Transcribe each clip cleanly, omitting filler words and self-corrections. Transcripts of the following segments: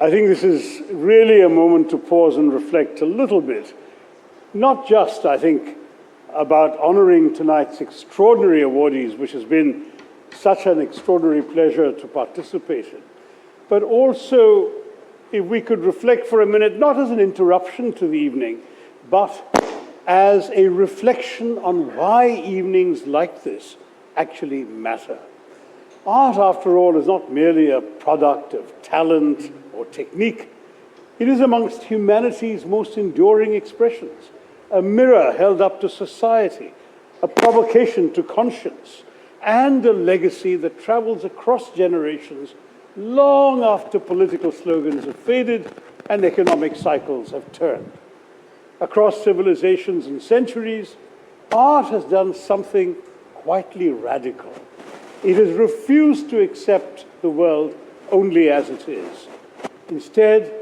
I think this is really a moment to pause and reflect a little bit, not just, I think, about honoring tonight's extraordinary awardees, which has been such an extraordinary pleasure to participate in, but also, if we could reflect for a minute, not as an interruption to the evening, but as a reflection on why evenings like this actually matter. Art, after all, is not merely a product of talent or technique. It is amongst humanity's most enduring expressions, a mirror held up to society, a provocation to conscience, and a legacy that travels across generations long after political slogans have faded and economic cycles have turned. Across civilizations and centuries, art has done something quietly radical. It has refused to accept the world only as it is. Instead,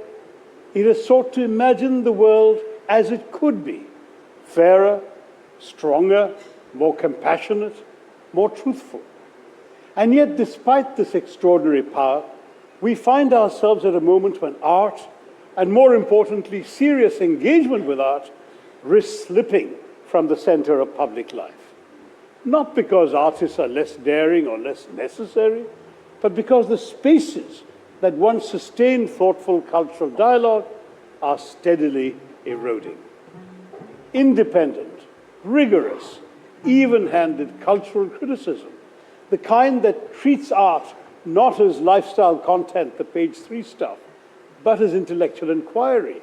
it has sought to imagine the world as it could be, fairer, stronger, more compassionate, more truthful. And yet, despite this extraordinary power, we find ourselves at a moment when art, and more importantly, serious engagement with art, risks slipping from the center of public life. Not because artists are less daring or less necessary, but because the spaces that once sustained thoughtful cultural dialogue are steadily eroding. Independent, rigorous, even-handed cultural criticism, the kind that treats art not as lifestyle content, the page 3 stuff, but as intellectual inquiry,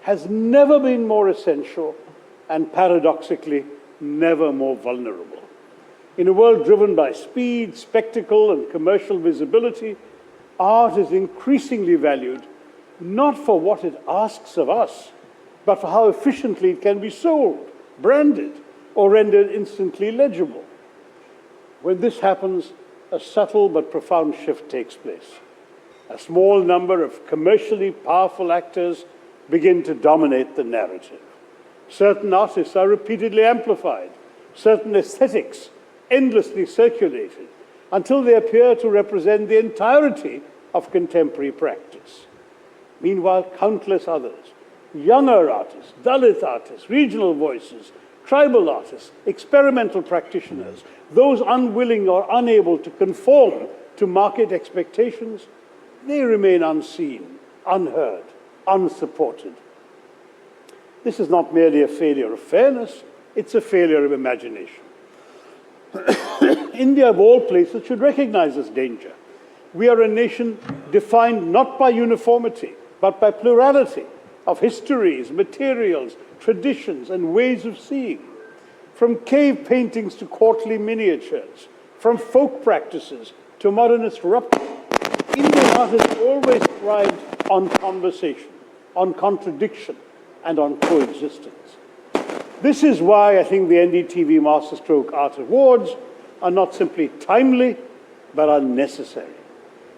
has never been more essential and paradoxically never more vulnerable. In a world driven by speed, spectacle, and commercial visibility, art is increasingly valued not for what it asks of us, but for how efficiently it can be sold, branded, or rendered instantly legible. When this happens, a subtle but profound shift takes place. A small number of commercially powerful actors begin to dominate the narrative. Certain artists are repeatedly amplified, certain aesthetics endlessly circulated, until they appear to represent the entirety of contemporary practice. Meanwhile, countless others, younger artists, Dalit artists, regional voices, tribal artists, experimental practitioners, those unwilling or unable to conform to market expectations, they remain unseen, unheard, unsupported. This is not merely a failure of fairness, it's a failure of imagination. India, of all places, should recognize this danger. We are a nation defined not by uniformity, but by plurality of histories, materials, traditions, and ways of seeing. From cave paintings to courtly miniatures, from folk practices to modernist rupture, Indian art has always thrived on conversation, on contradiction, and on coexistence. This is why I think the NDTV Masterstroke Art Awards are not simply timely, but are necessary.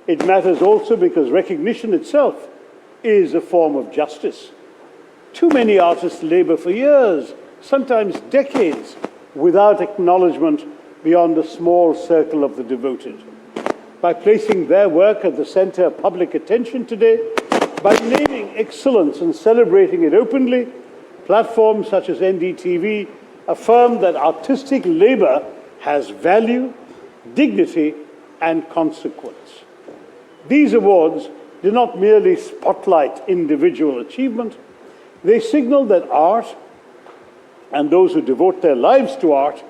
It matters also because recognition itself is a form of justice. Too many artists labor for years, sometimes decades, without acknowledgement beyond a small circle of the devoted. By placing their work at the center of public attention today, by naming excellence and celebrating it openly, platforms such as NDTV affirm that artistic labor has value, dignity, and consequence. These awards do not merely spotlight individual achievement, they signal that art and those who devote their lives to art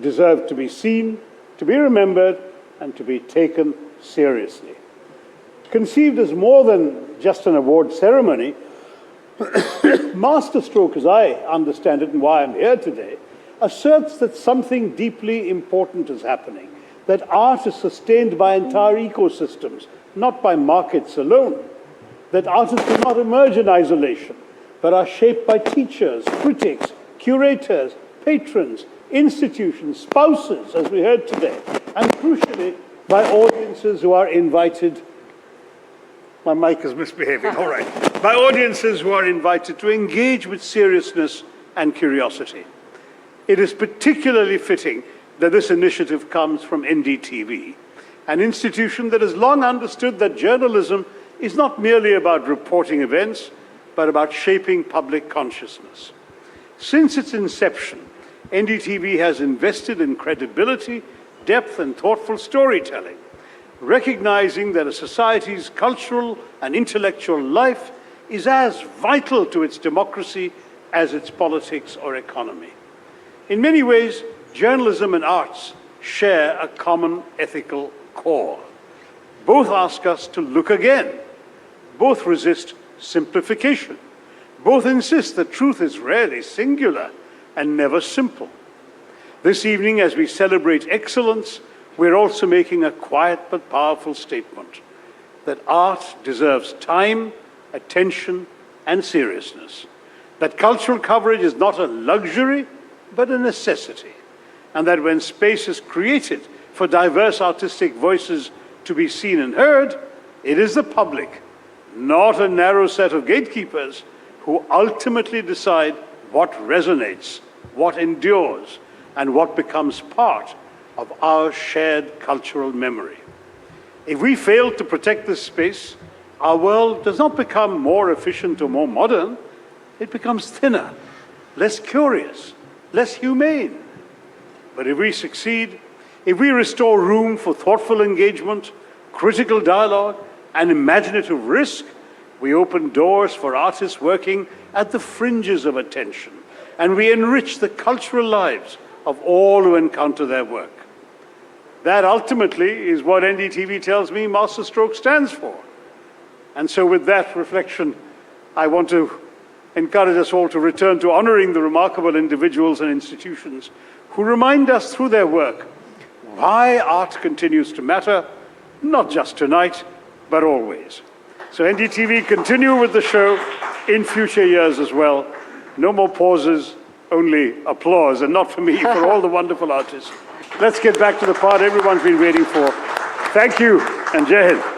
deserve to be seen, to be remembered, and to be taken seriously. Conceived as more than just an award ceremony, Masterstroke, as I understand it and why I'm here today, asserts that something deeply important is happening, that art is sustained by entire ecosystems, not by markets alone, that artists do not emerge in isolation, but are shaped by teachers, critics, curators, patrons, institutions, spouses, as we heard today, and crucially, by audiences who are invited. My mic is misbehaving, all right. By audiences who are invited to engage with seriousness and curiosity. It is particularly fitting that this initiative comes from NDTV, an institution that has long understood that journalism is not merely about reporting events, but about shaping public consciousness. Since its inception, NDTV has invested in credibility, depth, and thoughtful storytelling, recognizing that a society's cultural and intellectual life is as vital to its democracy as its politics or economy. In many ways, journalism and arts share a common ethical core. Both ask us to look again. Both resist simplification. Both insist that truth is rarely singular and never simple. This evening, as we celebrate excellence, we're also making a quiet but powerful statement that art deserves time, attention, and seriousness. That cultural coverage is not a luxury, but a necessity. And that when space is created for diverse artistic voices to be seen and heard, it is the public, not a narrow set of gatekeepers, who ultimately decide what resonates, what endures, and what becomes part of our shared cultural memory. If we fail to protect this space, our world does not become more efficient or more modern, it becomes thinner, less curious, less humane. But if we succeed, if we restore room for thoughtful engagement, critical dialogue, and imaginative risk, we open doors for artists working at the fringes of attention, and we enrich the cultural lives of all who encounter their work. That ultimately is what NDTV tells me Masterstroke stands for. And so with that reflection, I want to encourage us all to return to honoring the remarkable individuals and institutions who remind us through their work why art continues to matter, not just tonight, but always. So NDTV, continue with the show in future years as well. No more pauses, only applause, and not for me, for all the wonderful artists. Let's get back to the part everyone's been waiting for. Thank you, and Jai Hind.